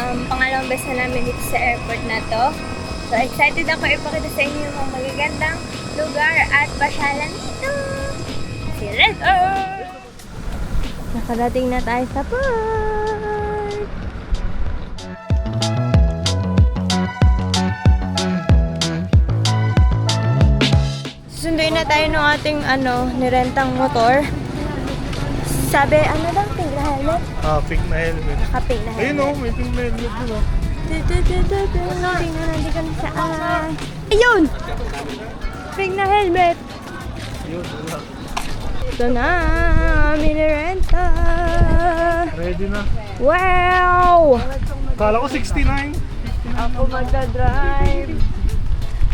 Pangalawang beses na namin dito sa airport na to. So excited ako ipakita sa inyo yung mga magagandang lugar at pasyalan dito. See you later! Nakadating na tayo sa port! Susunduin na tayo ng ating nirentang motor. Sabi, ano daw? Pink na helmet? Pink na helmet. Naka-pink na helmet. Ayun o, may pink na helmet dun o. Tingnan natin kung saan. Ayun! Pink na helmet! Yun, wala. Ito na, minirenta. Ready na. Wow! Kala ko 69. Ako magdadrive.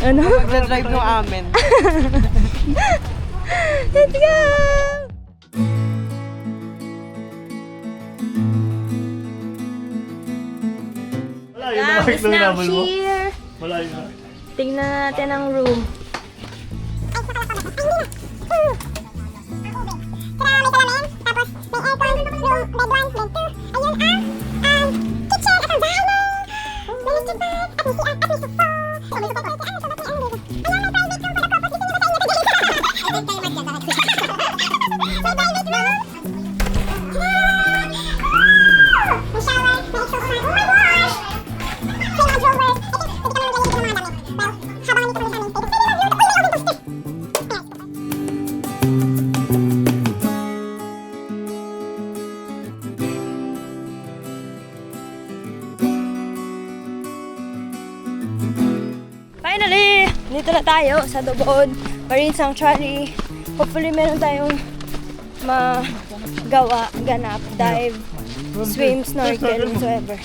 Ano? Magdadrive nung amin. Let's go! Wala, yun na It's lang now naman mo. here. Wala yun na. Tingnan natin ang room. Finally! Dito na tayo sa Dogon, Marine Sanctuary. Hopefully meron tayong magawa, ganap, dive, swim, snorkel, whatsoever.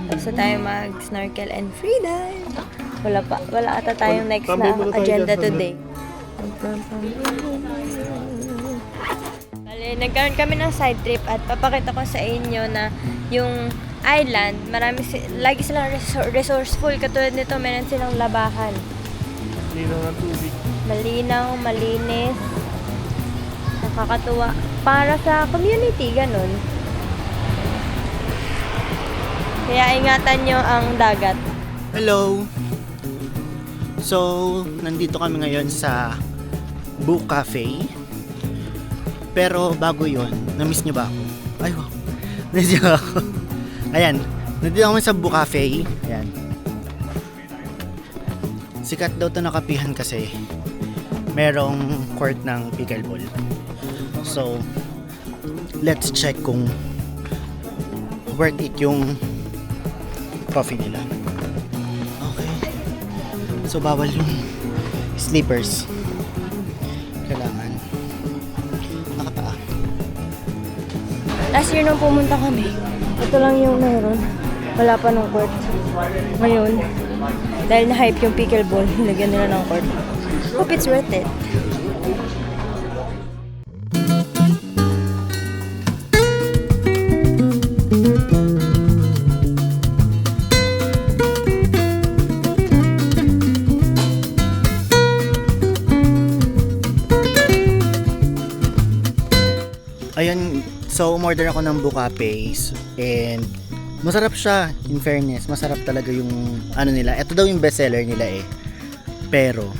Tapos na tayo mag-snorkel and freedive. Wala ata tayong next Tambay na muna tayo agenda dyan, today. Bale, nagkaroon kami ng side trip at papakita ko sa inyo na yung island, lagi silang resourceful. Katulad nito, meron silang labahan. Linaw ng tubig. Malinaw, malinis, nakakatuwa. Para sa community, ganun. Kaya ingatan nyo ang dagat. Hello! So, nandito kami ngayon sa Book Cafe. Pero bago yon, na-miss nyo ba ako? Ay, wow! Na-miss nyo ako. Ayan, nandito kami sa Book Cafe. Ayan. Sikat daw to na kapihan kasi merong court ng pickleball. So, let's check kung worth it yung coffee nila. Okay. So, bawal yung slippers. Kailangan nakapaa. Last year nung pumunta kami, ito lang yung meron. Wala pa ng court. Ngayon, dahil na-hype yung pickleball, nilagyan nila ng court. Hope it's worth it. Ayun, so umorder ako ng buka paste and Masarap siya, in fairness. Masarap talaga yung ano nila. Ito daw yung bestseller nila eh. Pero,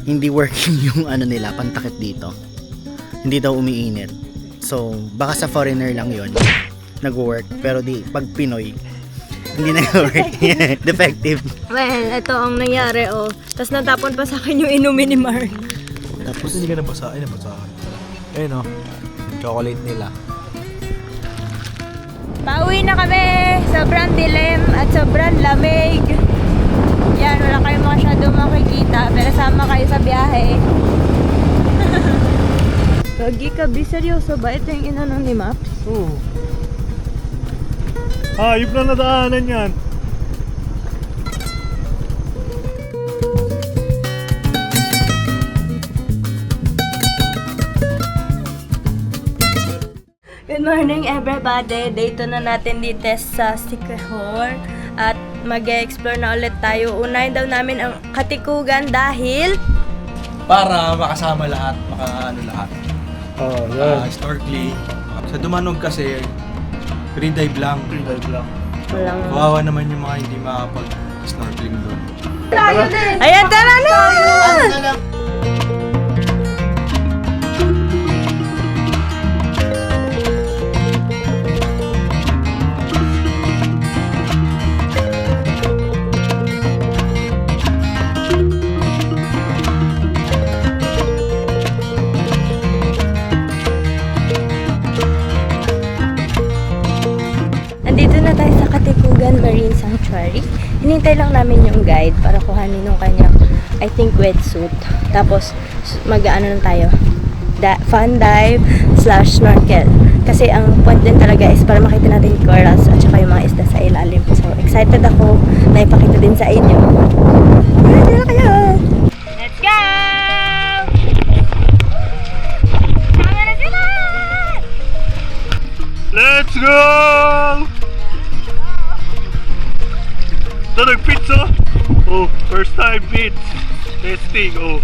hindi working yung ano nila, pantakip dito. Hindi daw umiinit. So, baka sa foreigner lang yon nag-work. Pero pag Pinoy, hindi nag-work. Defective. Well, ito ang nangyari, oh. Tapos natapon pa sa akin yung inumin ni Mark. Tapos, Hindi ka nabasa. Ay, nabasa. Ayun o. Chocolate nila. Pauwi na kami! Sobrang dilim at sobrang lamig. Yan, wala kayong masyado makikita. Pero sama kayo sa biyahe. Gagi ka, Bi, seryoso ba? Ito yung inanong ni Maps? Oo. Hayop na nadaanan yan. Good morning everybody! Day 2 na natin dito sa Sikihor at mag-explore na ulit tayo. Unahin daw namin ang Katikugan dahil Para makasama lahat, makaano lahat. Oh, Snorkeling. Sa Dumanog kasi, free dive lang. Free dive lang. walang... Kawawa naman yung mga hindi makapag-snorkeling doon. Ayan, tara na! Andito na tayo sa Katikugan Marine Sanctuary. Hinintay lang namin yung guide para kuhanin yung kanyang, I think, wetsuit. Tapos, mag-ano na tayo. Fun dive / snorkel. Kasi ang point din talaga is para makita natin yung corals at saka yung mga isda sa ilalim. So, excited ako na ipakita din sa inyo. Ready na kayo! Let's go! Sama na sila! Let's go! Ito nag-pizza? Oh, first time pizza. Testing. Oh.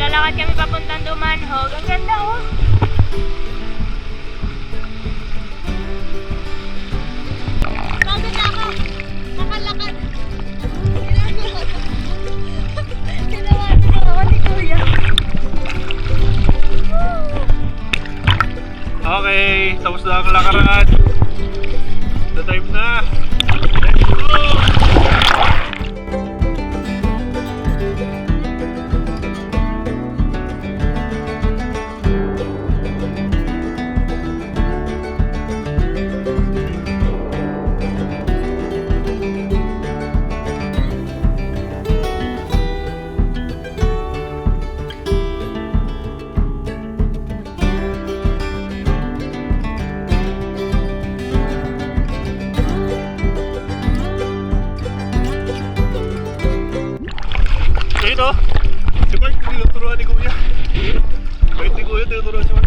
Naglalakad kami papuntang Dumanhog. Ang ganda, oh! Pagod na ako! Nakalakad! Ginawa ni Kuya. Okay, tapos na ang lakaran. The time na. Let's go! Ayun o, si Mark tinuturuan ni Kuya. Bait ni Kuya, tinuturuan si Mark.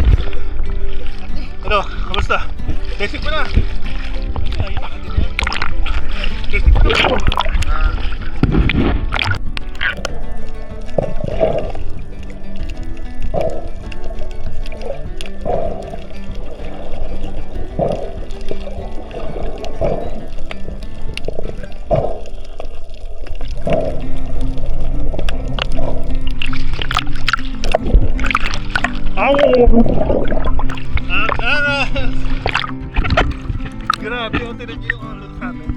Ano, kamusta? Testing mo na. Testing mo na. Ang aras! Grabe yung tinan niyo yung alon namin.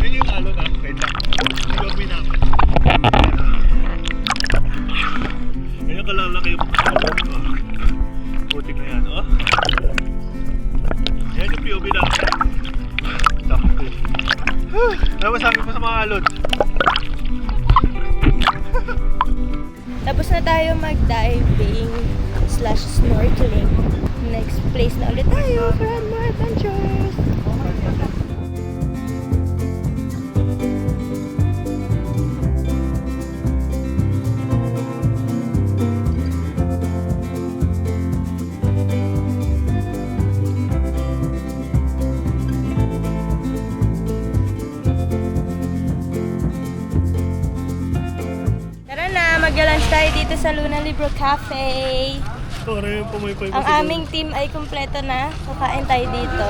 Yun yung alon namin. Wait lang. Hindi ko binamit. Tapos na tayo mag-diving / snorkeling. Next place na ulit tayo for more adventures. Tara na, mag-lunch tayo dito sa Luna Libro Cafe. Sorry, pumaypay Ang aming team ay kumpleto na. Kakain tayo dito.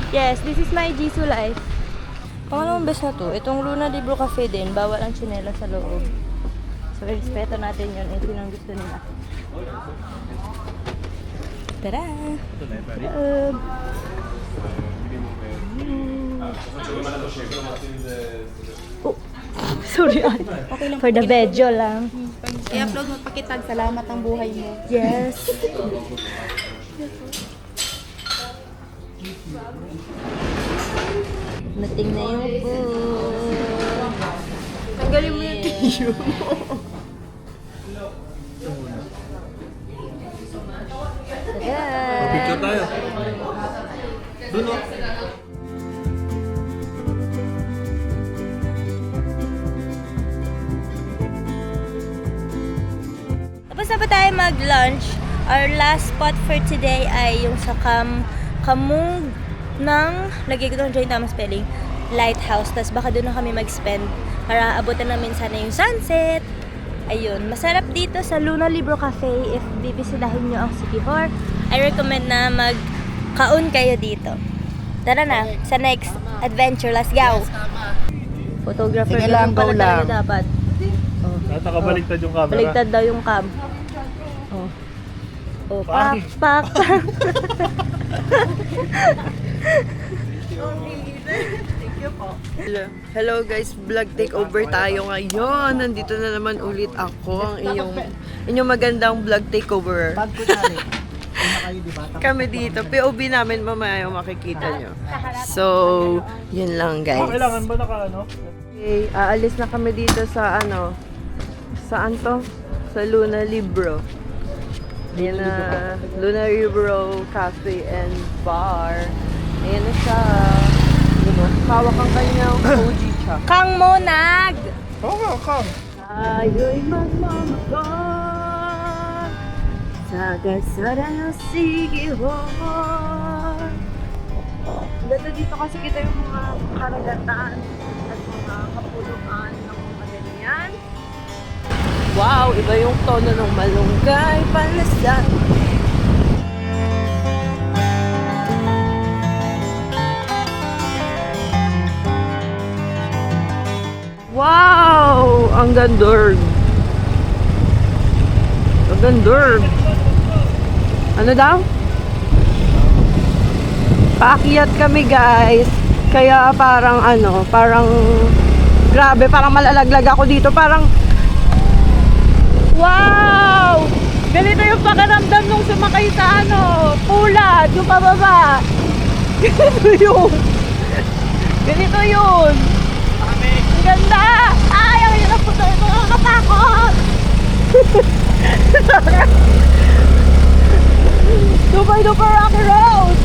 Yes, this is my Jisoo life. Pangalawang beses na to. Itong Luna Libro Cafe din. Bawal ang tsinela sa loob. So, respeto natin yun. Ito yung gusto nila. Tara! Loob! Oh, sorry. Okay lang. For the video lang. I-upload mo pakitag. Salamat ang buhay mo. Yes. Nating na yung food. Tanggalin mo yung tissue mo. Picture tayo. Doon o. Tapos na ba tayo mag-lunch? Our last spot for today ay yung sa Kamung ng, lagay ko doon dyan yung tamang spelling, Lighthouse. Tapos baka doon na kami mag-spend para abutan namin sana yung sunset. Ayun, masarap dito sa Luna Libro Cafe. If bibisitahin nyo ang Sikihor, I recommend na mag-kaon kayo dito. Tara na, sa next adventure. Let's go! Photographer Sige ganun lang, go pala tayo lang. dapat. Nakabaliktad yung camera. Baliktad daw yung cam. Oh. Oh, pak, Pangit. pak, pak. Hello guys, vlog takeover tayo ngayon. Nandito na naman ulit ako, ang inyong magandang vlog takeover. Kami dito, POV namin mamaya yung makikita nyo. So, yun lang guys. Kailangan ba naka ano? Okay, aalis na kami dito sa ano, saan to? Sa Luna Libro. Ayan na, Luna Libro Cafe and Bar. Ayan na siya. Hawak ang kanyang OG siya. Kang Monag! Oo, kang. Tayo'y magmamagod sa kalsada ng Sikihor. Ganda dito kasi kita yung mga karagatan at mga kapuluan ng mga ganyan. Wow! Iba yung tono ng malunggay palasan. Wow! Ang gandorg. Ang gandorg. Ano daw? Paakyat kami guys. Kaya parang ano, parang grabe, parang malalaglag ako dito. Parang wow! Ganito yung pakiramdam nung sumakay sa ano, pulad, yung pababa. Ganito yun. Ganito yun. Ang ganda! Ay, ang hirap po ito. Nakakatakot! Dubai Duper Rocky Road!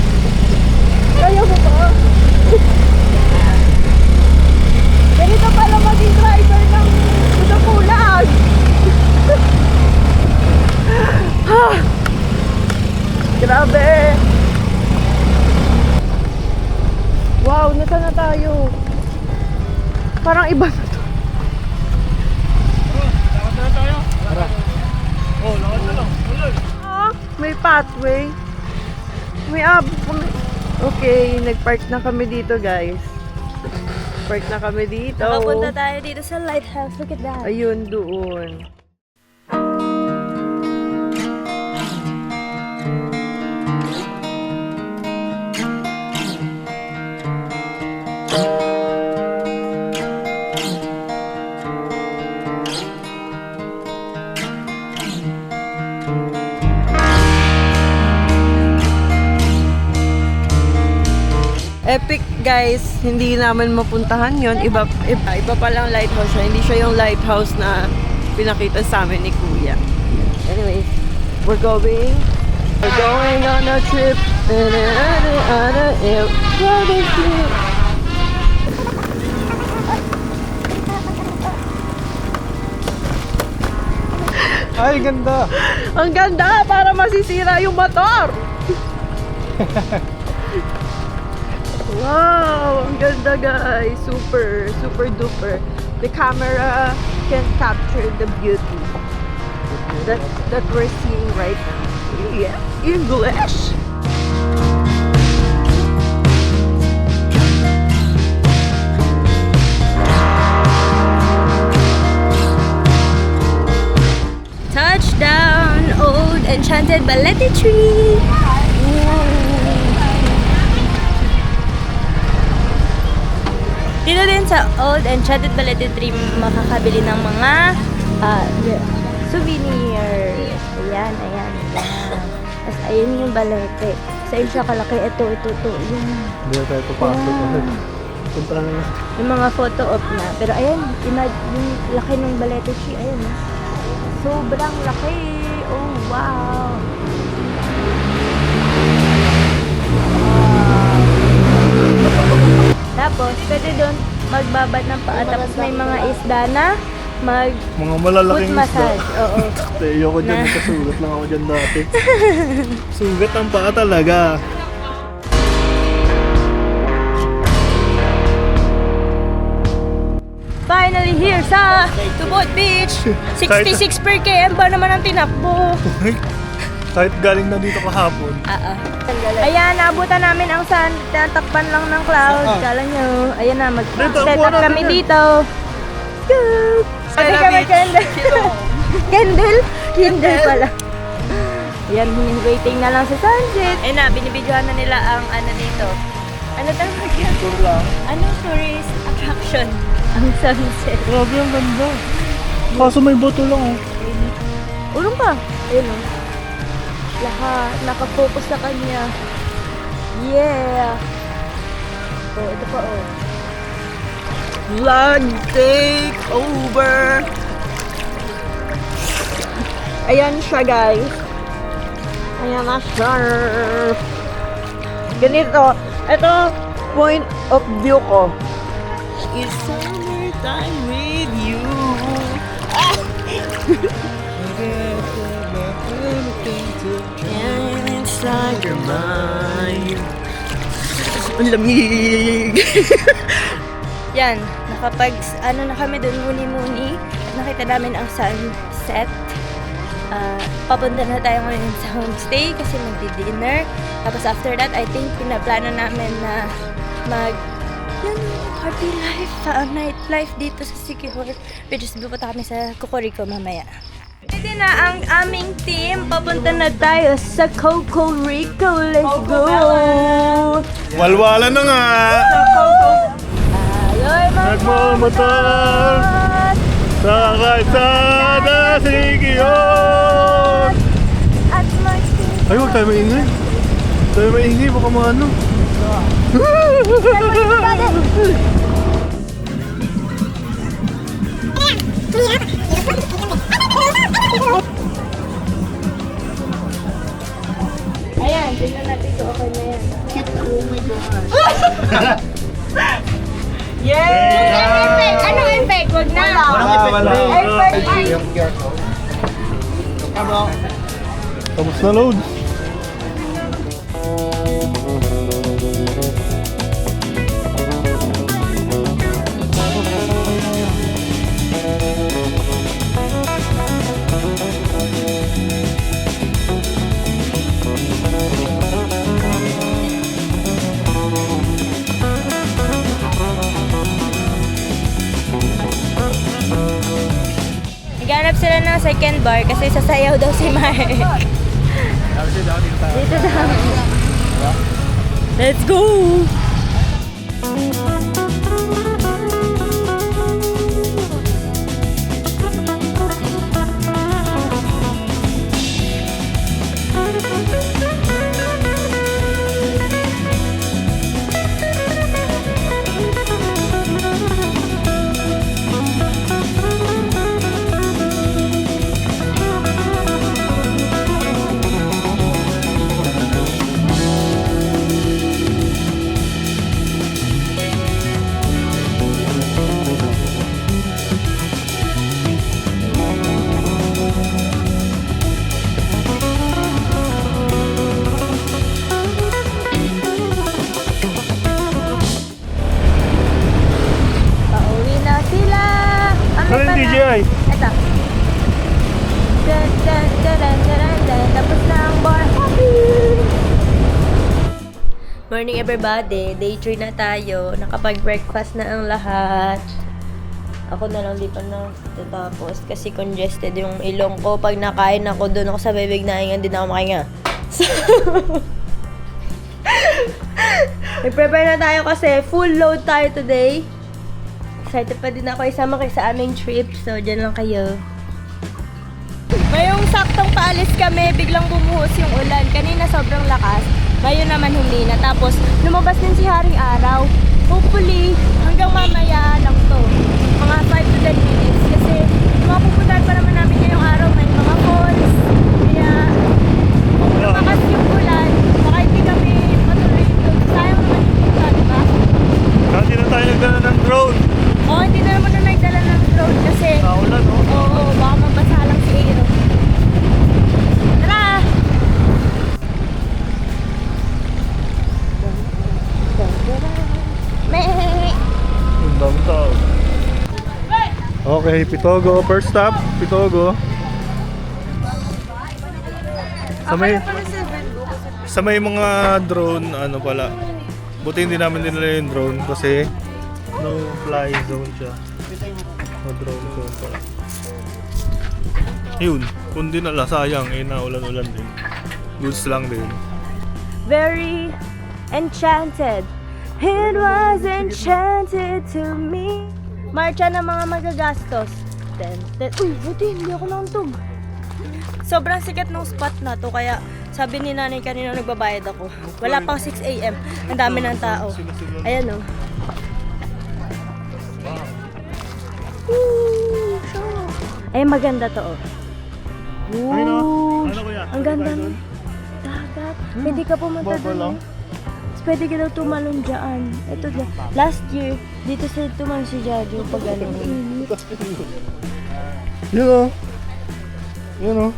Kaya mo ba? Ganito pala maging driver ng Budapulag! Grabe! Wow, nasa na tayo? Parang iba na to. Lakad na tayo. Oh, lakad na lang. Ah, may pathway. May okay, nag-park na kami dito, guys. Park na kami dito. Nakapunta tayo dito sa lighthouse. Look at that. Ayun, doon. Epic guys, hindi naman mapuntahan yon. Iba pa lang lighthouse siya. Hindi siya yung lighthouse na pinakita sa amin ni Kuya. Anyways, we're going on a trip. On a trip. Ay, ganda! Ang ganda para masisira yung motor. Wow, ang ganda guys. Super, super duper. The camera can capture the beauty that we're seeing right now. Yeah, English. Touchdown, old enchanted balete tree. Dito din sa old enchanted balete tree makakabili ng mga souvenir. Ayan, ayan, ayan. Tapos ayun yung balete. Sa siya kalaki, ito. Yun. Hindi na tayo papasok. Punta na lang. Yung mga photo op na. Pero ayan, yung laki ng balete tree, ayan. Sobrang laki. Oh, wow. Tapos, pwede doon magbabad ng paa. Tapos may mga isda na Mga malalaking foot massage. Oo. Ayoko dyan, Na. nagkasugat lang ako dyan dati. Sugat ang paa talaga. Finally here sa Tubod Beach. 66 per km ba naman ang tinakbo? Kahit galing na dito kahapon. Ayan, naabutan namin ang sun. Tatakpan lang ng clouds. Kala nyo. Ayan na, mag-set up kami dito. Scoop! Kasi kami candle. Candle? Candle pala. Ayan, waiting na lang sa sunset. Ayan na, binibidyohan na nila ang ano dito. Ano tawag yan? Tour lang. Anong tourist attraction? Ang sunset. Grabe ang ganda. Kaso may boto lang oh. Ulong ka. Ayun o. Lahat. Nakafocus sa kanya. Yeah. Oh, ito pa oh. Vlog take over. Ayan siya guys. Ayan na siya. Ganito. Ito, point of view ko. It's summertime with you. And inside your mind. Ang lamig. Yan. Ano na kami dun muni-muni. Nakita namin ang sunset. Papunta na tayo ngayon sa homestay kasi magdi-dinner. Tapos after that, I think pinaplano namin na party life, nightlife dito sa Siquijor. Which is pupunta kami sa Cocorico mamaya. Pwede na ang aming team. Papunta na tayo sa Cocorico. Let's go! Walwala na nga! Ayoy mga Nagmamatag sa kalsada Siquijor! at mag-sing. Ay, huwag tayo maingay. Huwag tayo maingay, baka maano. Ayan, tingnan natin kung okay na yan. Yay! Anong effect? Wag na. Wala. Tapos na load. Naghanap sila ng second bar kasi sasayaw daw si Mark. Dito daw. Let's go! Dan, dan, dan, dan, dan, dan. Tapos na ang bar hopping! Morning everybody, day 3 na tayo. Nakapag-breakfast na ang lahat. Ako na lang di pa natatapos kasi congested yung ilong ko. Pag nakain ako, doon ako sa bibig nahingan din ako makahinga. So, prepare na tayo kasi full load tayo today. Excited pa din ako isama kayo sa aming trip. So, dyan lang kayo. Ngayong saktong paalis kami, biglang bumuhos yung ulan. Kanina sobrang lakas. Ngayon naman hindi na. Tapos, lumabas din si Haring Araw. Hopefully, hanggang mamaya lang to. Mga 5 to 10 minutes. Kasi, mapupuntahan pa naman namin ngayong araw. May mga falls. Kaya, kung lumakas yung ulan, baka hindi kami matuloy doon. Sayang naman yung punta, diba? Kasi na tayo nagdala ng drone. Oo, hindi na naman na nagdala ng drone kasi... Naulan, no? Oo, baka mabasa lang si Aero. Tara! Ang dami tao. Okay, Pitogo. First stop, Pitogo. Sa may mga drone, ano pala. Buti hindi namin dinala yung drone kasi no fly zone siya. No drone zone pala. Yun, kung dinala, sayang. Naulan-ulan din. Goods lang din. Very enchanted. It was enchanted to me. Marcha ng mga magagastos. Uy, buti, hindi ako nauntog. Sobrang sikat ng spot na to, kaya sabi ni nanay kanina nagbabayad ako. Wala pang 6 AM. Ang dami ng tao. Ayan o. Ay, maganda to oh. Ayun o. Ooh, Ano kuya? ang ganda ng dagat. Pwede ka pumunta Baba doon. lang. Pwede ka daw tumalon dyan. Ito na. Last year, dito sa tumalon si Jadu pag ano. Yun o. Yun o.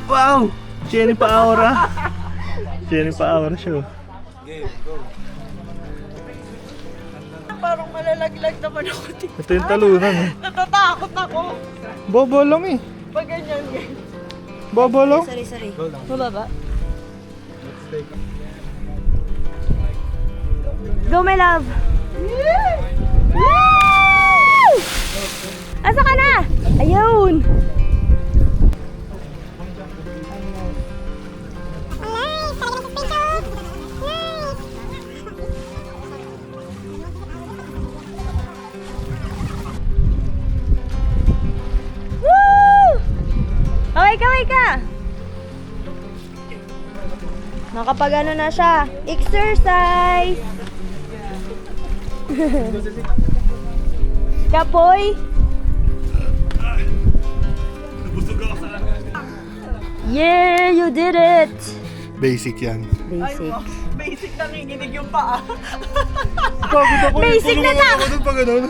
Wow! Jenny pa aura. Jenny pa aura siya. Parang malalaglag naman ako dito. Ito yung talunan eh. Natatakot ako. Baba lang eh. Pag ganyan, ganyan. Baba lang. Sorry. Mababa. Go, my love! Woo! Asa ka na? Ayun! Woo! Kaway ka! Nakapag ano na siya, exercise! Kapoy! Yeah, you did it! Basic yan. Basic. Basic nanginginig yung paa. Basic na ta! Ako dun pa ganun.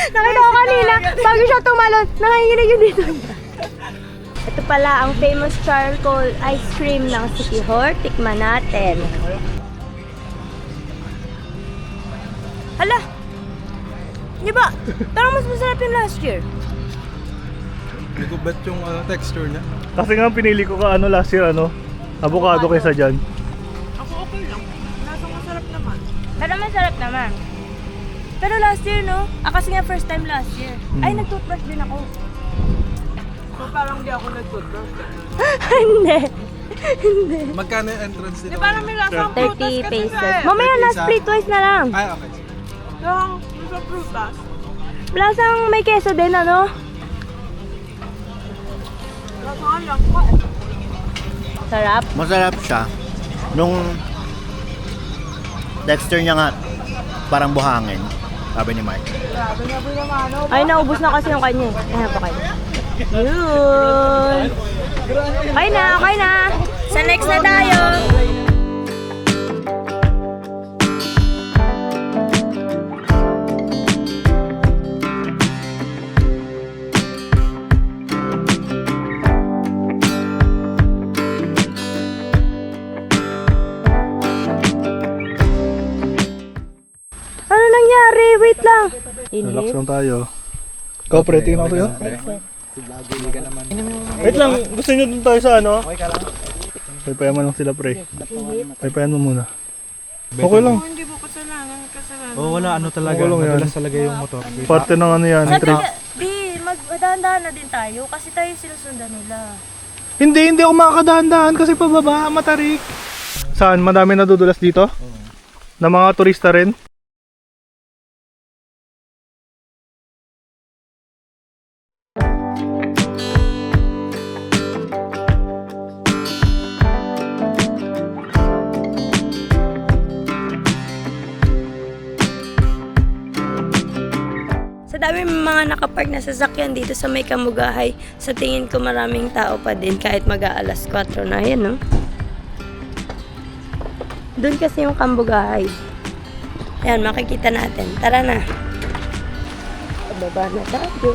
Nakita ko kanina, bago siya tumalon, nanginginig yun dito. Ito pala ang famous charcoal ice cream ng Sikihor. Tikman natin. Hala! Di ba? Parang mas masarap yung last year. Hindi ko bet yung texture niya. Kasi nga pinili ko ka ano last year ano. Avocado kaysa dyan. Ako okay lang. Lasang masarap naman. Pero masarap naman. Pero last year, no? Kasi nga first time last year. Ay, nag-toothbrush din ako. So parang di ako nag-toothbrush. Hindi. Magkano yung entrance dito? Di parang may lasang prutas 30 kasi pesos. nga eh. Mamaya na split twice na lang. Ay, okay. Lasang may prutas. Lasang may keso din, ano? Lasang lang ko. Sarap. Masarap siya. Nung texture niya nga, parang buhangin. Sabi ni Mark. Grabe na po yung ano. Ay, naubos na kasi yung kanya. Ayan pa kayo. Yun. Okay na. Sa next na tayo. Ano nangyari? Wait lang. Relax Inhale. lang tayo. Cooperating na ako yun. Wait lang, gusto nyo dun tayo sa ano? Okay ka lang. Paypayaman lang sila pre. Paypayan mo muna. Okay lang. Hindi mo kasalanan. Oh, wala ano talaga. Okay lang yan. Madalas talaga yung motor. Parte ng ano yan. Sabi Trip. ka, di, magdahan-dahan na din tayo kasi tayo sinusundan nila. Hindi ako makakadahan-dahan kasi pababa, matarik. Saan? Madami nadudulas dito? Na mga turista rin? Sa dami mga nakapark na sasakyan dito sa may Kamugahay, sa tingin ko maraming tao pa din kahit mag-aalas 4 na. Yan, no? Doon kasi yung Kamugahay. Ayan, makikita natin. Tara na. Pababa na tayo.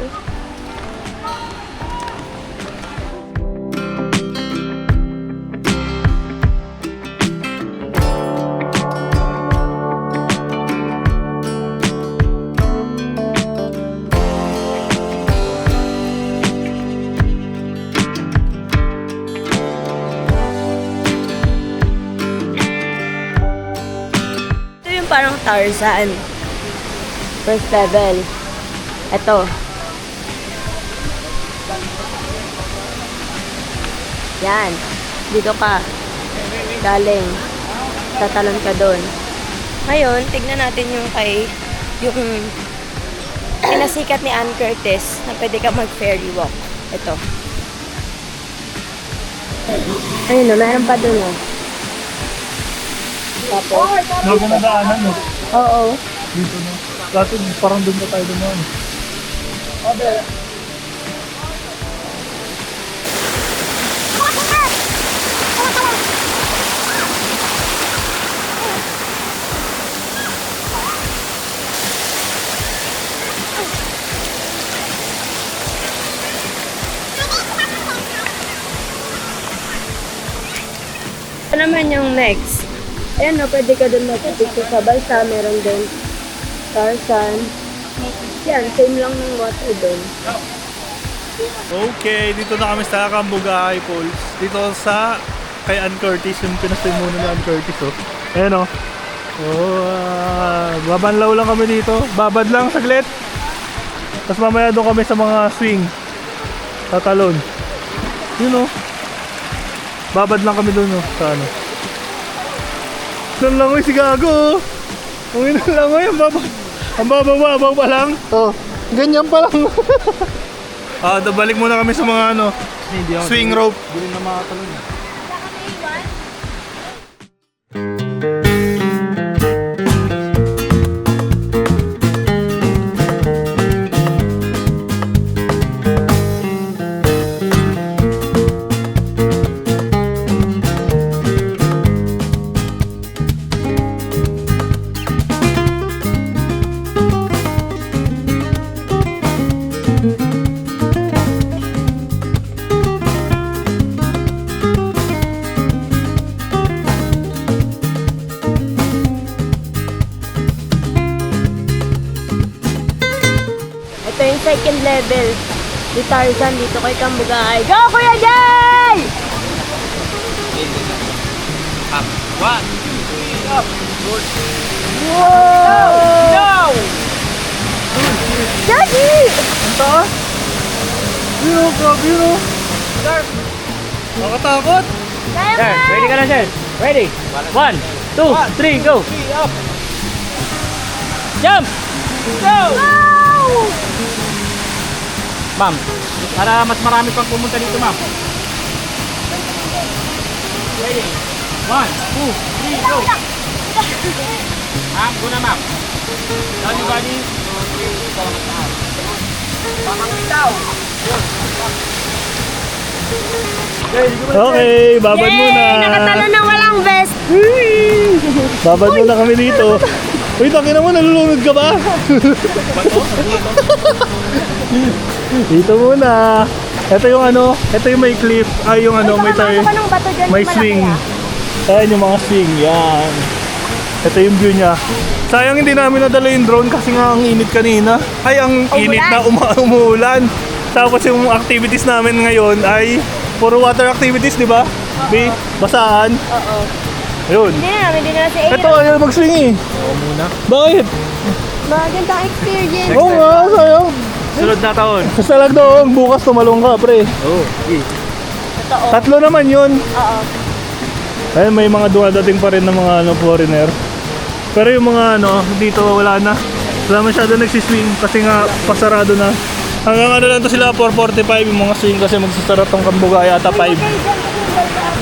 Ito yung parang Tarzan. First level. Ito. Yan. Dito ka. Galing. Tatalon ka doon. Ngayon, tignan natin yung yung pinasikat ni Ann Curtis na pwede ka mag-ferry walk. Ito. Ayun o, meron pa doon o. Tapos, Bago na daanan no? oo. Dito no? Dati parang doon na tayo dumaan. Ito naman yung next. Ayan no, pwede ka doon mag-picture sa balsa. Meron din Tarzan. Yan, same lang ng water doon. Okay, dito na kami sa Kamugahay Falls. Dito sa kay Ann Curtis, yung pinastay muna ni Ann Curtis oh. Ayan oh. Babanlaw lang kami dito. Babad lang saglit. Tapos mamaya doon kami sa mga swing. Tatalon. Yun oh. Babad lang kami doon oh, sa ano. Doon lang si Gago oh. Ang ina lang oh, yung babad. Ang bababa pa lang. Oh, ganyan pa lang. Balik muna kami sa mga ano, swing rope. Hindi na makatalon. Ito yung second level ni Tarzan dito kay Kamugahay. Go, Kuya Jay! Up. 1, 2, 3, up. Good. Wow! Daddy! Ang taas? Yun oh, grabe yun oh. Nakatakot. Sir, Ready ka na, sir? Ready? 1, 2, 3, go! Up. Jump! Go! Wow! Ma'am, para mas marami pang pumunta dito, ma'am. Ready? 1, 2, 3, go! Ma'am, go na, ma'am. Down yung body. Pamangitaw. Okay, babad muna. Nakatalo na walang vest. Babad muna kami dito. Uy, takin naman, nalulunod ka ba? Dito muna. Ito yung ano, ito yung may cliff. Ay, yung ano, may tayo. Ng bato dyan, May malaki, swing. ah. Ayan yung mga swing, yan. Ito yung view niya. Sayang hindi namin nadala yung drone kasi nga ang init kanina. Ay, ang init na umuulan. Tapos yung activities namin ngayon ay puro water activities, di ba? Di, basaan. Oo. Ayun. Hindi namin dinala si Aaron. Ito, ayaw mag-swing eh. Oo muna. Bakit? Magandang experience. Oo nga, sayang. Sunod na taon. Sa Salagdoong, bukas tumalong ka, pre. Oh, Totoo. 3 naman yun. Oo. Ayun, may mga dumadating pa rin ng mga foreigner. Pero yung mga dito wala na. Wala masyado nagsiswing kasi nga pasarado na. Hanggang lang to sila 4:45 yung mga swing kasi magsasara tong Kambuga yata 5.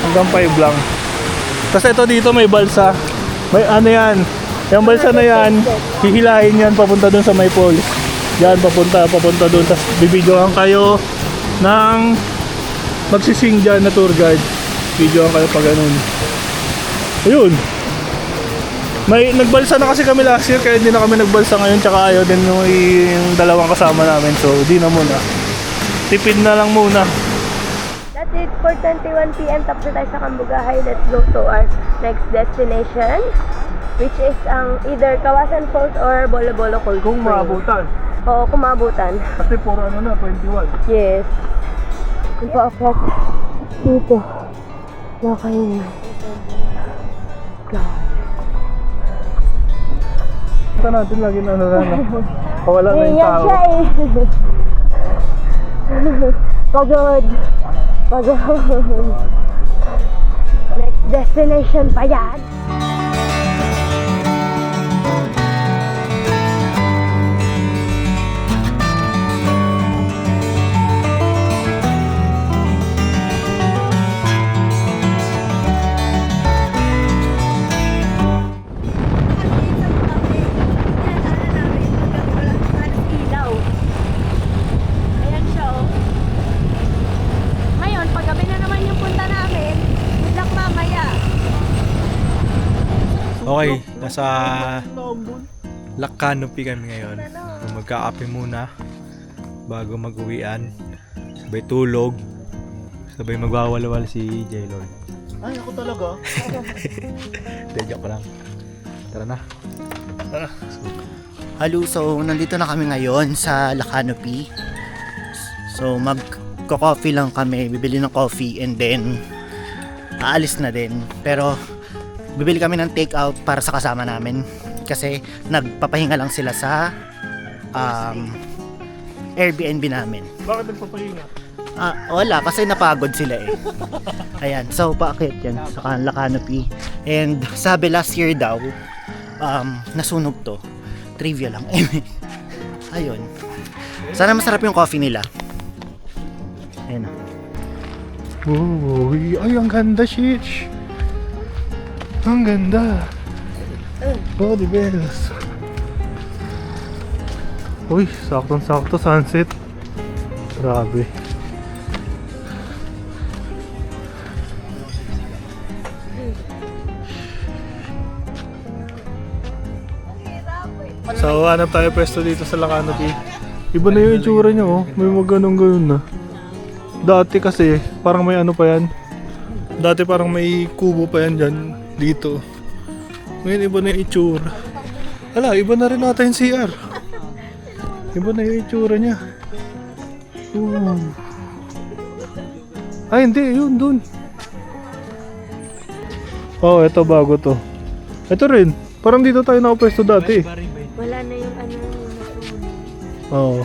Hanggang 5 lang. Kasi ito dito may balsa. May ano yan. Yung balsa na yan, hihilahin yan papunta dun sa may falls. Yan, papunta dun. Tapos bibidyohan kayo ng magsiswing dyan na tour guide. Videohan kayo pa ganun. Ayun. May nagbalsa na kasi kami last year kaya hindi na kami nagbalsa ngayon tsaka ayaw din yung dalawang kasama namin so di na muna. Tipid na lang muna. That's it for 21 PM. Tapos na tayo sa Kambugahay. Let's go to our next destination, which is either Kawasan Falls or Bolo Bolo Cold Kung Spring. maabutan. Oo, kung maabutan. Kasi puro 21. Yes. Yung pa-affect dito. Nakakain. God. Ito natin lagi na Kawala na yung Iyan tao. siya eh. Pagod. Next destination pa yan. Ayan siya oh. Ngayon, paggabi na naman yung punta namin. Good luck mamaya. Okay, nasa Lac Canopy kami ngayon. So, magkakape muna bago mag-uwian. Sabay tulog. Sabay magwawalawal si J-Lord. Ay, ako talaga. Hindi, joke lang. Tara na. Hello, so nandito na kami ngayon sa La Canopy. So magko-coffee lang kami, bibili ng coffee and then aalis na din. Pero bibili kami ng take out para sa kasama namin kasi nagpapahinga lang sila sa Airbnb namin. Bakit nagpapahinga? Wala kasi napagod sila eh. Ayan, so paakyat yan sa La Canopy. And sabi last year daw nasunog to. Trivia lang. Ayun. Sana masarap yung coffee nila. Ayun. Oh, ay ang ganda, Shitch. Ang ganda. Oh, the bells. Uy, saktong-sakto sunset. Grabe. So, hanap tayo pwesto dito sa La Canopy. Iba na yung itsura niya, oh. May mga ganun na. Dati kasi, parang may ano pa yan. Dati parang may kubo pa yan dyan, dito. Ngayon, iba na yung itsura. Hala, iba na rin natin yung CR. Iba na yung itsura niya. Ay, hindi. Yun, dun. Oh, eto bago to. Ito rin. Parang dito tayo nakapwesto dati. Wala na yung ano nasunog. Oo.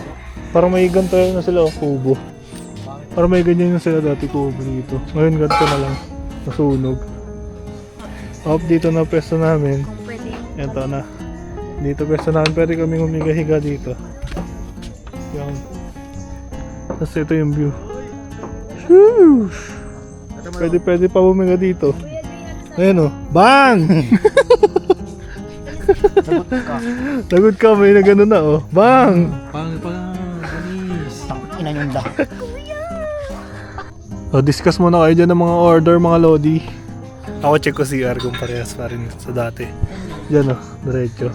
Parang may ganito na sila, kubo. Parang may ganyan na sila dati, kubo dito. Ngayon ganito na lang. Nasunog. Up dito na pwesto namin. Pwede. Ito na. Dito pwesto namin. Pwede kaming humiga-higa dito. Yan. Tapos ito yung view. Shoosh! Pwede pa humiga dito. Ayan o. Bang! Lagot ka, may na gano'n na oh. Bang! Ina yung da. So, discuss muna kayo dyan ng mga order, mga lodi. Ako check ko CR kung parehas pa rin sa dati. Diyan oh, diretso.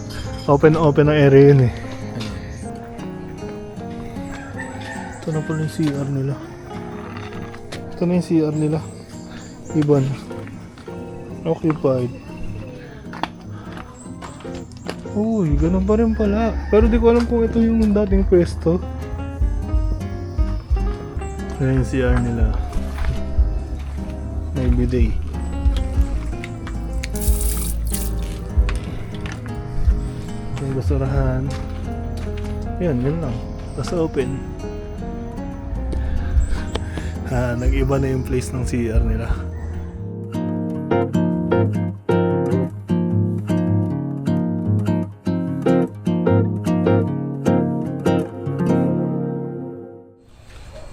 Open ang area yun eh. Ito na pala yung CR nila. Ito na yung CR nila. Iban. Occupied. Uy, ganun pa rin pala. Pero di ko alam kung ito yung dating pwesto. Yan yung CR nila. May bidet. Yung basurahan. Yan lang. Tapos open. Nag-iba na yung place ng CR nila.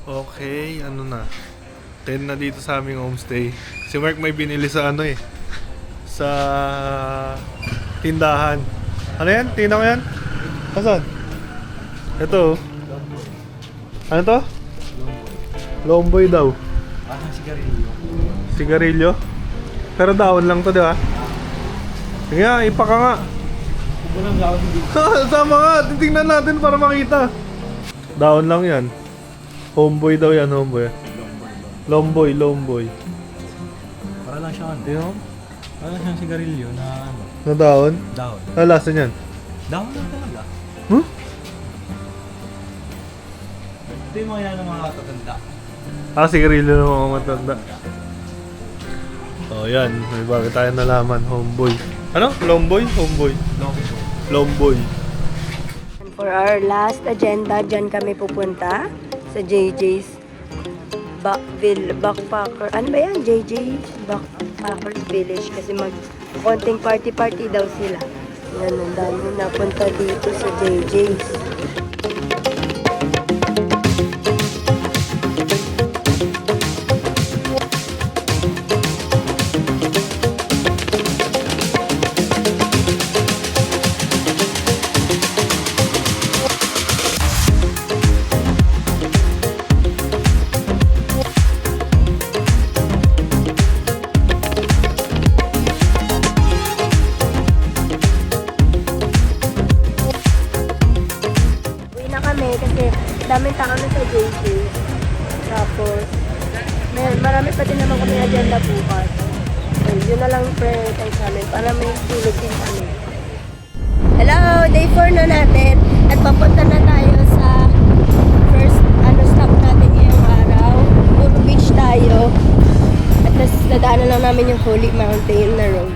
Okay, ano na. 10 na dito sa aming homestay. Si Mark may binili sa ano eh. Sa tindahan. Ano yan? Tingnan mo yan? Asan? Ito. Ano to? Lomboy daw. sigarilyo. Sigarilyo? Pero dahon lang to, di ba? Sige nga, ipaka nga. Sama nga, titingnan natin para makita. Dahon lang yan. Homeboy daw yan, homeboy. Lomboy. Para lang siya ano. Tingnan mo? Para lang siyang sigarilyo na ano. Na dahon? Dahon. Ano lasa niyan? Dahon lang talaga. Huh? Ito yung mga yan ng mga tatanda. Sigarilyo ng mga matanda. Oh, yan. May bago tayo nalaman. Homeboy. Ano? Lomboy? Homeboy. Lomboy. For our last agenda, dyan kami pupunta sa JJ's Backpacker. Ano ba yan? JJ's Backpackers Village. Kasi konting party-party daw sila. Yan, ang dami napunta dito sa JJ's. Daming tao na sa JJ. Tapos, marami pa din naman kami agenda bukas. So, yun na lang prioritize namin para may tulog din kami. Hello! Day 4 na natin. At papunta na tayo sa first stop natin ngayong araw. Puro beach tayo. At nadaanan lang namin yung Holy Mountain na road.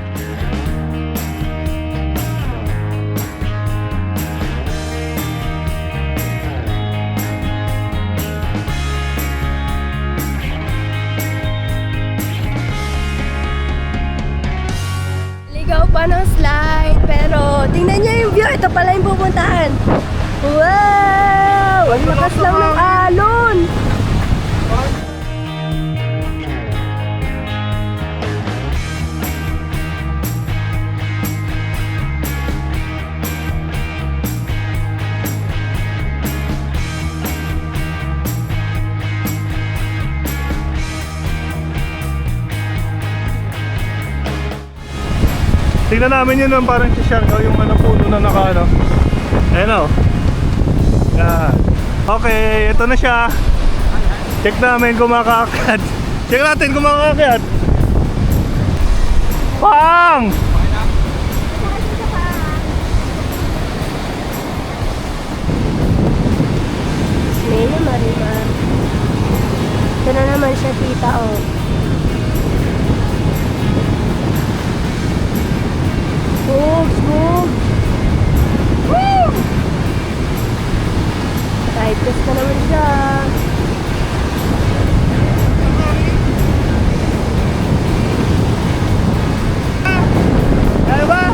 Ligaw pa ng slide, pero tingnan niyo yung view. Ito pala yung pupuntahan. Wow! Ang lakas lang ng alon! Tingnan namin yun ng parang si Siargao yung ano puno na naka ano. Ayan o. Yan. Okay, ito na siya. Check namin kung makakaakyat. Check natin kung makakaakyat. Pang! Mena Marimar. Ito na naman siya, tita, oh. Smooth! Woo! Ride test ka naman siya. Kaya ba?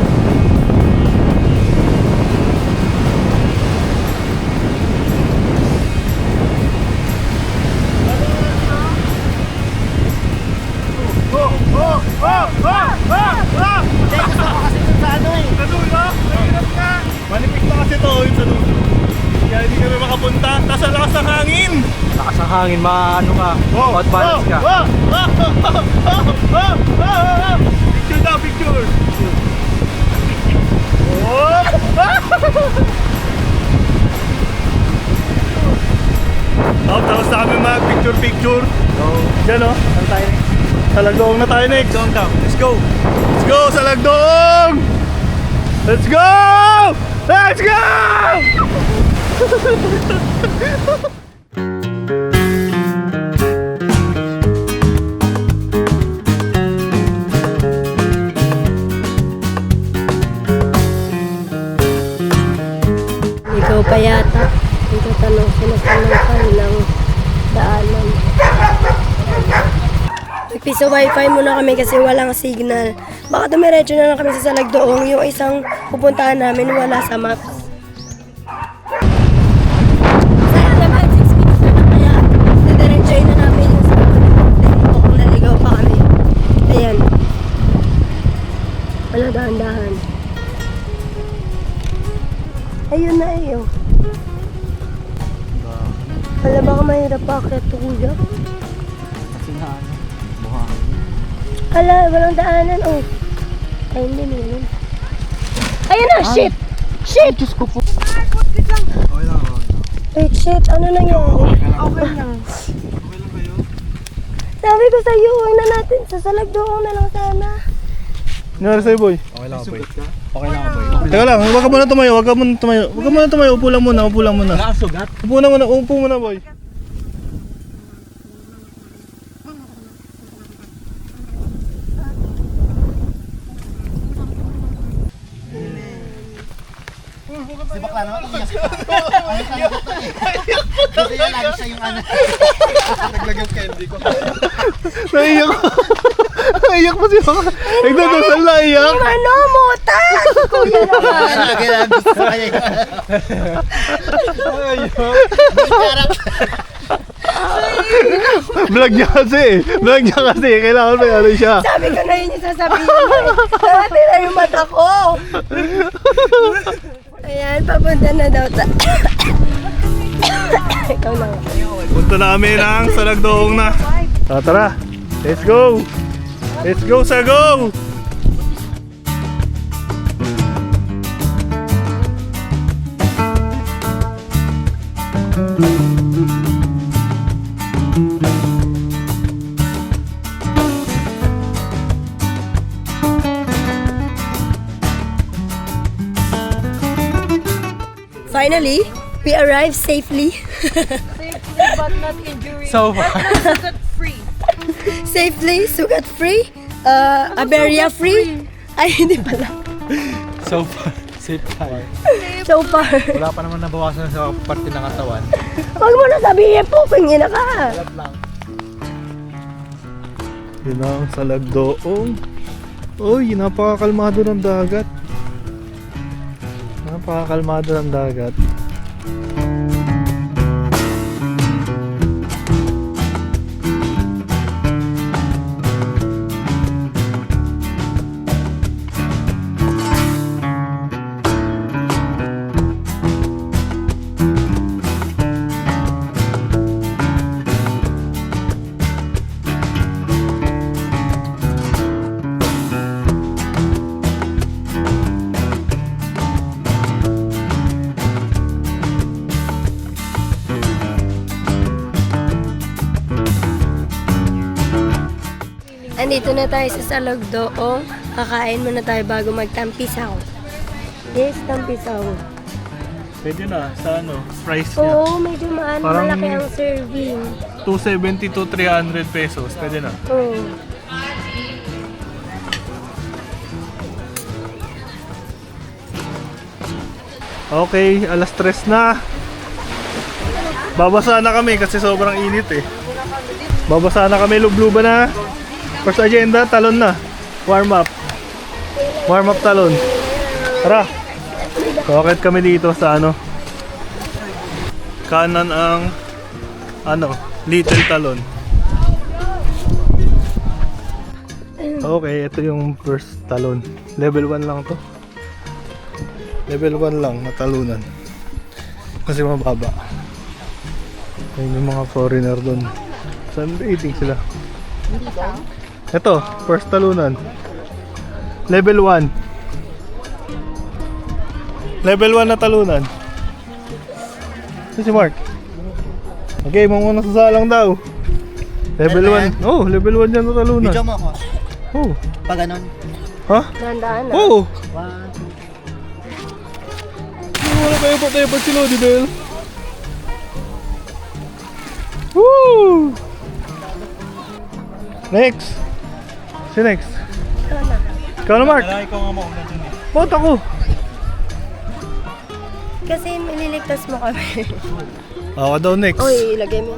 Manipis na kasi to yun sa dulo. Kaya hindi kami makapunta. Tapos ang lakas ng hangin. Lakas ng hangin, maano ka, out balance ka. Picture daw, picture. Tapos na kami mag-picture. Diyan o. Saan tayo rin? Sa Lagdong na tayo next. Let's go! Let's go sa Lagdong! Let's go! Let's go! Piso wifi muna kami kasi walang signal. Baka dumiretso na lang kami sa Salagdoong. Yung isang pupuntahan namin wala sa maps. Sana naman 6 minutes na kaya didiretsoy na namin yung sa kung naligaw pa kami. Ayan. Wala dahan-dahan. Ayun na ayun. Wala baka mahirap pa kaya kuya. Kasi nga ano, buhangin. Ala, walang daanan. Oh. Ay, hindi meron. Ayun na, shit! Shit! Diyos ko po. Wait, shit. Ano nangyari? Okay lang. Sabi ko sa'yo, huwag na natin. Sa Salagdoong na lang sana. Nangyari sa'yo, boy? Okay lang ako, boy. Teka lang, huwag ka muna tumayo, huwag ka muna tumayo. Huwag ka muna tumayo, upo lang muna, upo lang muna. Upo na muna, upo muna, boy. Si bakla naman, iyak ka. Ano tayo dito eh? Kasi yan, lagi siya yung ano. Naglagay yung candy ko. Naiyak ko. Naiyak pa siya. Nagdadasal na iyak. Ano, muta! Kuya naman. Lagi lang gusto ko kaya yung Vlog niya kasi. Vlog niya kasi. Kailangan may ano siya. Sabi ko na yun yung sasabihin mo. Dati na yung mata ko. Ayan, papunta na daw ta. Ikaw na nga. Punta na kami ng Salagdoong na. Tara, let's go. Let's go sa go. Finally, we arrived safely. But not injury. So far. Sugat free. Safely, sugat free, aberya free. Ay, hindi pala. So far. Safe tayo. So far. Wala pa naman nabawasan sa parte ng katawan. Huwag mo na sabihin po, pingin na ka. Yun na ang Salagdoong. Uy, napakakalmado ng dagat. Napakakalmado ng dagat. Andito na tayo sa Salagdoong. Kakain muna tayo bago magtampisaw. Yes, tampisaw. Pwede na sa ano, price niya. Oo, medyo Parang- malaki ang serving. 270 to 300 pesos. Pwede na. Oo. Okay, alas 3 na. Babasa na kami kasi sobrang init eh. Babasa na kami, lubluban na. First agenda, talon na. Warm up. Warm up talon. Tara. Bakit kami dito sa ano? Kanan ang ano, Little Talon. Okay, ito yung first talon. Level 1 lang to. Level 1 lang na talunan. Kasi mababa. Ayun yung mga foreigner doon. Saan eating sila? Ito, first talunan. Level 1. Level 1 na talunan. Ito si Mark. Okay, muna sa salang daw. Level 1. Oh, level 1 yan na talunan. Video mo ako. Oh. Pag ganon. Ha? Nandaan na. Oo. One, Wala kayo pa tayo pag si Lodi Bell. Woo! Next. Si next. Ikaw na, Mark. Ikaw nga mauna dun eh. Ba't ako? Kasi nililigtas mo kami. Ako daw next. Uy, ilagay mo.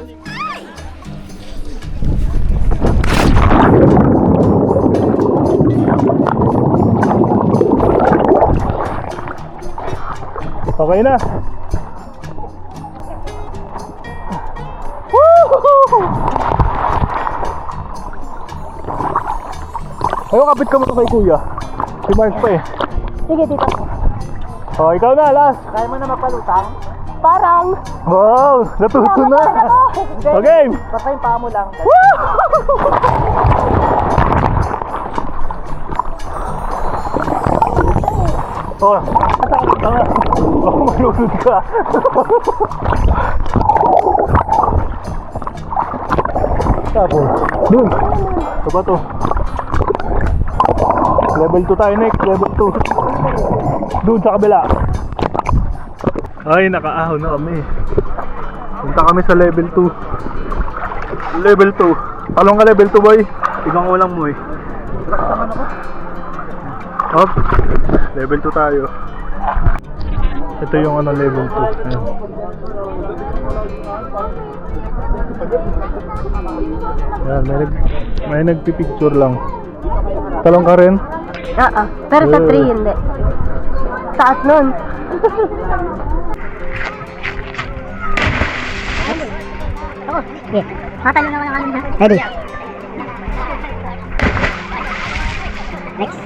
Okay na. Ayaw, kapit ka muna kay kuya. Si Mark pa eh. Sige, dito. Oh, ikaw na, last. Kaya mo na magpalutang? Parang. Wow, natuto na. Okay. Basta yung paa mo lang. Oh, tanga. Baka malunod ka. Tapos, dun. Ito ba to? Level 2 tayo next, level 2. Dun sa kabila. Ay, nakaahon na kami. Punta kami sa level 2. Level 2. Talong ka level 2, boy. Ibang ulang mo eh. Up. Level 2 tayo. Ito yung ano, level 2. Ayan. Ayan, may nagpipicture lang. Talong ka rin? Oo. Pero sa 3 hindi. Taas nun. Matalo na lang kami. Ready. Next.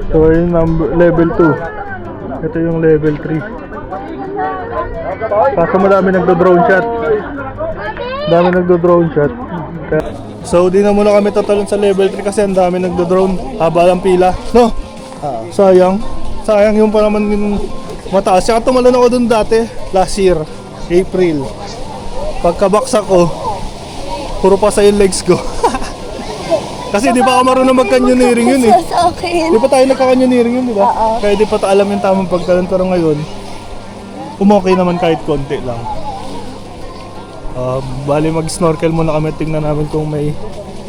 So yung level 2. Ito yung level 3. Kaso madami nagdo-drone shot. Dami nagdo-drone shot. So di na muna kami tatalon sa level 3 kasi ang dami nagdo-drone. Haba ng pila. No? Sayang. Sayang yung pa naman yung mataas. Saka tumalon ako dun dati. Last year. April. Pagkabaksak ko, puro pa sa yung legs ko. Kasi di pa ako marunong mag-canyoneering yun eh. Sa akin. Di pa tayo nagka-canyoneering yun, di ba? Kaya di pa alam yung tamang pagtalon. Pero ngayon, umokay naman kahit konti lang. Bali mag-snorkel muna kami. Tingnan namin kung may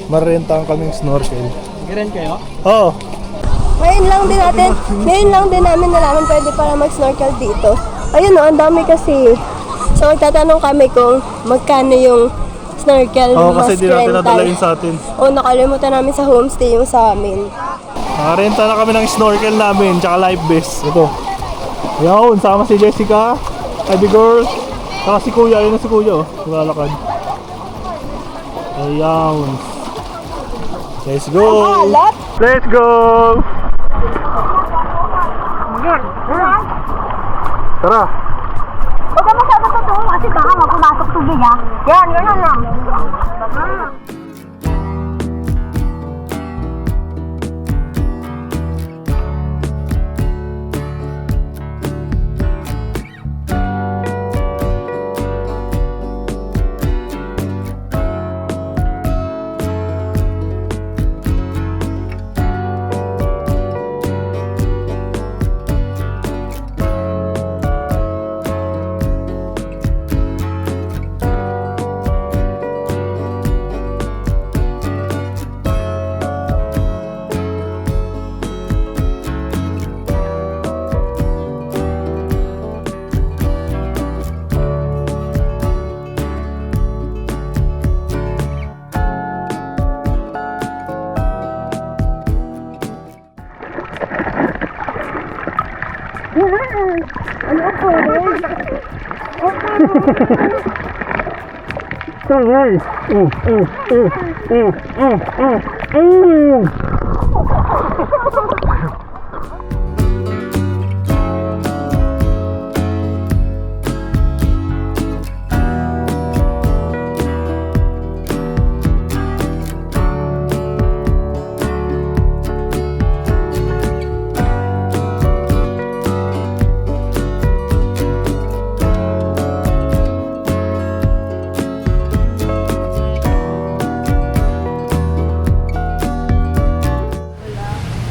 marerentahan kaming snorkel. Giren kayo? Oo. Ngayon lang din namin nalaman pwede para mag-snorkel dito. Ayun o, ang dami kasi. So magtatanong kami kung magkano yung snorkel Oo, kasi mas di natin rental. nadala yun sa atin. O nakalimutan namin sa homestay yung sa amin. Nakarenta na kami ng snorkel namin, tsaka life vest. Ito. Yun, sama si Jessica, Ivy Girl, saka si Kuya. Ayun na si Kuya, oh. Lalakad. Ayan. Let's go! Let's go! Tara! Huwag ka masyado totoo kasi baka magpumasok tubig ha. Yan, ganun lang.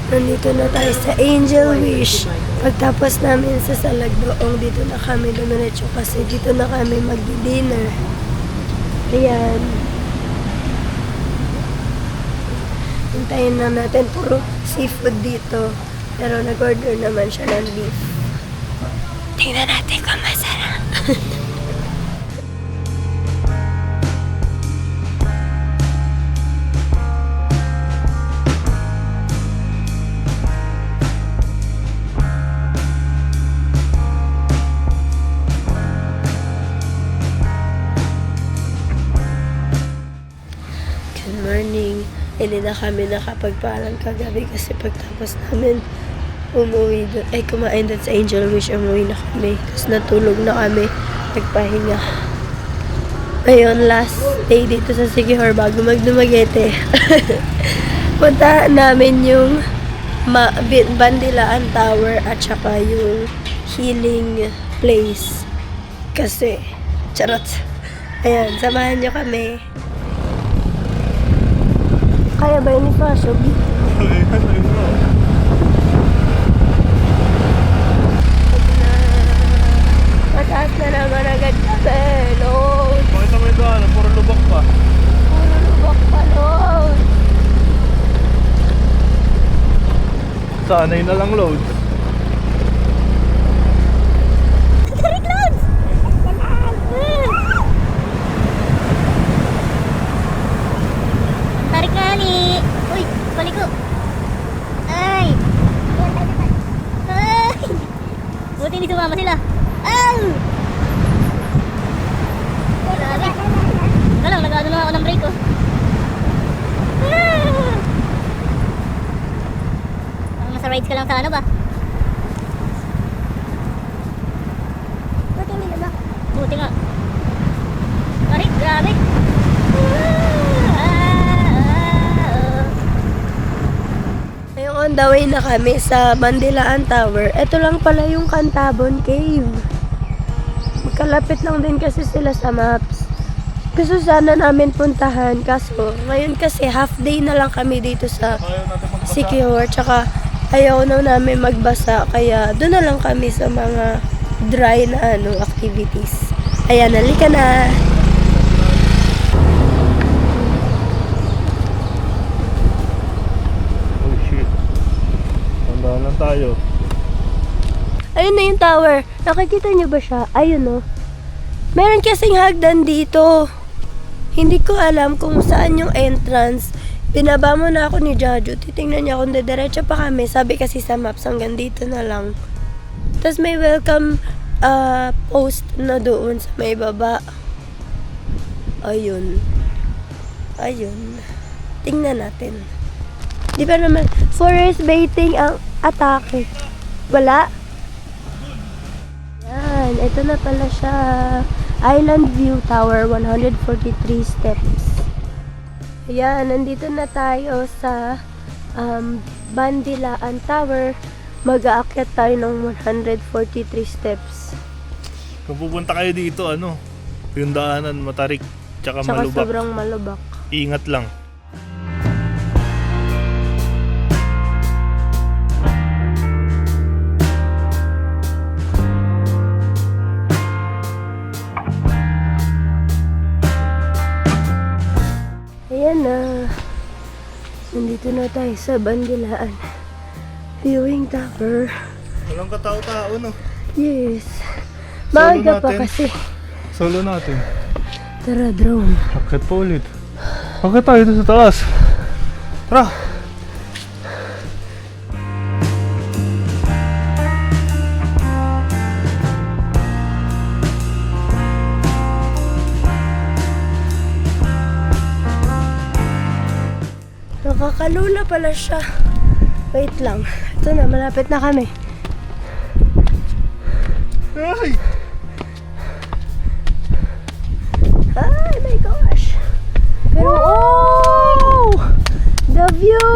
Nandito na tayo sa Angel Wish. Pagtapos namin sa Salagdoong, dito na kami dumiretso kasi dito na kami magdi-dinner. Ayan. Hintayin na natin, puro seafood dito. Pero nag-order naman siya ng beef. Tingnan natin kung masarap. Hindi na kami nakapagpaalam kagabi kasi pagtapos namin umuwi doon, ay kumain doon sa Angel Wish, umuwi na kami. Tapos natulog na kami, nagpahinga. Ngayon, last day dito sa Siquijor bago magdumagete. Punta namin yung Bandilaan Tower at saka yung healing place. Kasi, charot. Ayan, samahan nyo kami. Kaya ba yun ni Fashob? Mataas na naman agad kami, Lord. Pakita mo yung daan, puro lubak pa. Puro lubak pa, Lord. Sanay na lang load. Tarik na ni. Uy, balik ko. Ay. Ay. Buti hindi sumama sila. Ay. Grabe. Galang, nag-ano na ako ng brake ko. Nasa rides ka lang sa ano ba? Buti hindi na. Buti nga. Ay, grabe. Ngayong on the way na kami sa Bandilaan Tower. Ito lang pala yung Cantabon Cave. Magkalapit lang din kasi sila sa maps. Gusto sana namin puntahan. Kaso, ngayon kasi half day na lang kami dito sa Siquijor. Tsaka, ayaw na namin magbasa. Kaya, doon na lang kami sa mga dry na activities. Ayan, halika na. Oh shit. Tandaan lang tayo. Ayun na yung tower. Nakikita niyo ba siya? Ayun no. Meron kasing hagdan dito. Hindi ko alam kung saan yung entrance. Binaba mo na ako ni Jaju. Titingnan niya kung dediretso pa kami. Sabi kasi sa maps hanggang dito na lang. Tapos may welcome post na doon sa may baba. Ayun. Ayun. Tingnan natin. Di ba naman, forest baiting ang atake. Wala. Yan, ito na pala siya. Island View Tower, 143 steps. Ayan, nandito na tayo sa Bandilaan Tower. Mag-aakyat tayo ng 143 steps. Kung pupunta kayo dito, yung daanan matarik, tsaka Tsaka malubak. sobrang malubak. Ingat lang. Ayan na. Nandito na tayo sa Bandilaan Viewing Tower. Walang katao-tao, no? Yes. Solo Maaga pa natin. kasi. Solo natin. Tara, drone. Akit pa ulit. Akit tayo dito sa taas. Tara! Nakakalula pala siya. Wait lang. Ito na, malapit na kami. Ay! Ay, my gosh. Pero, oh! The view!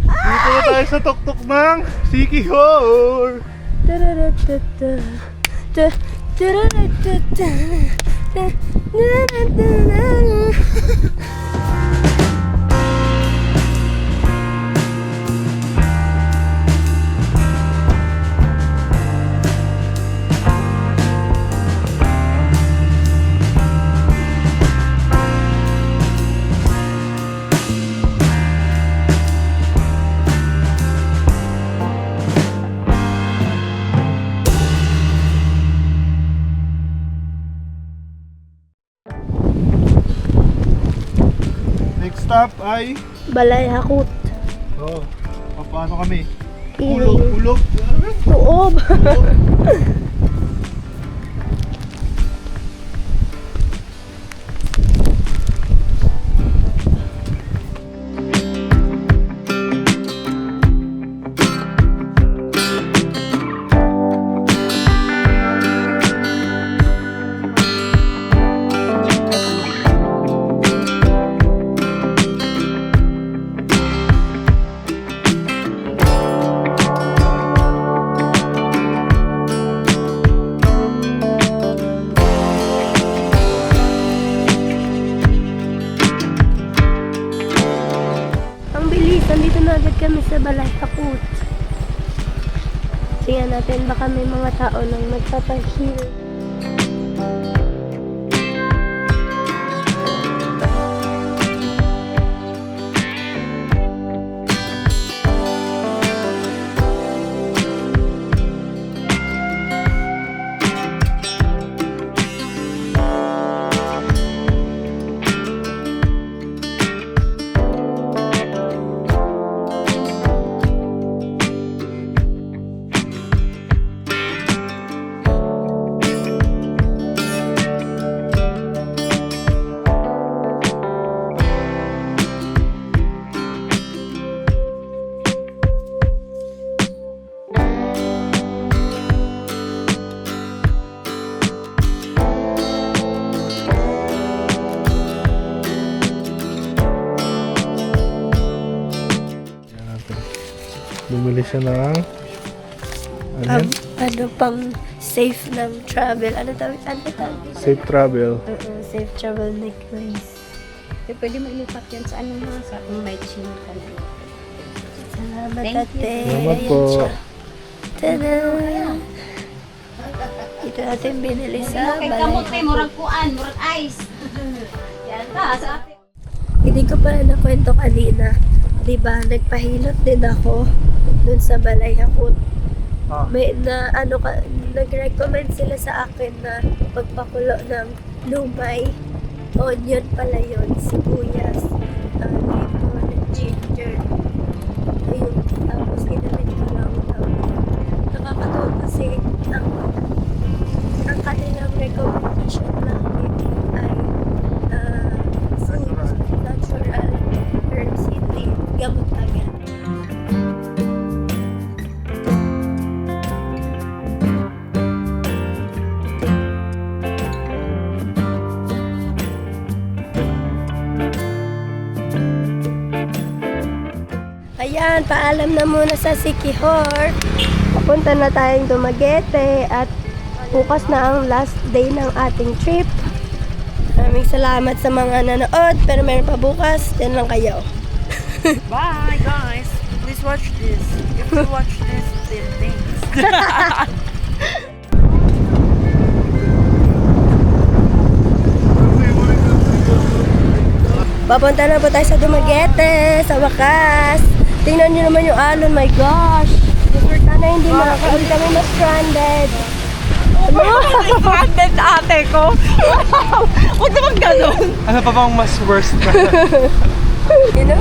Dito na tayo sa tuktok ng Siquijor! Tararatata. Tararatata. Next stop ay... Balay Hakut. Oh, paano kami? Piling. Ulog! Tuob. sa Balay Takut. Tingnan natin baka may mga tao nang magpapahil. Bumili siya ng ano? Ano pang safe ng travel? Ano tawag? Safe travel. Safe travel necklace. Pwede mo ilipat yan sa ano mga sa may chinita. Salamat, Thank you. ate. Salamat Ayan po. siya. Tada! Ito natin binili sa Kay Balay kamot kay Takut. murag kuan, murag ice. Yan ta sa atin. Hindi ko pa nakwento kanina. Diba, nagpahilot din ako dun sa Balay Takut. Ah. May nag-recommend sila sa akin na magpakulo ng lumay. Onion pala yun, sibuyas, lemon, ginger. Ayun, tapos ginamit ko lang daw. Nakakatawa kasi ang kanilang recommendation lagi ay natural herbs, hindi gamot agad. Ayan, paalam na muna sa Siquijor. Papunta na tayong Dumaguete at bukas na ang last day ng ating trip. Maraming salamat sa mga nanood, pero meron pa bukas. Diyan lang kayo. Bye, guys. Please watch this. If you watch this, then thanks. Papunta na po tayo sa Dumaguete, sa wakas. Tingnan nyo naman yung alon, my gosh. Sana hindi kami ma-stranded. Stranded ate ko. Huwag naman ganun. Ano pa bang mas worst na? You know?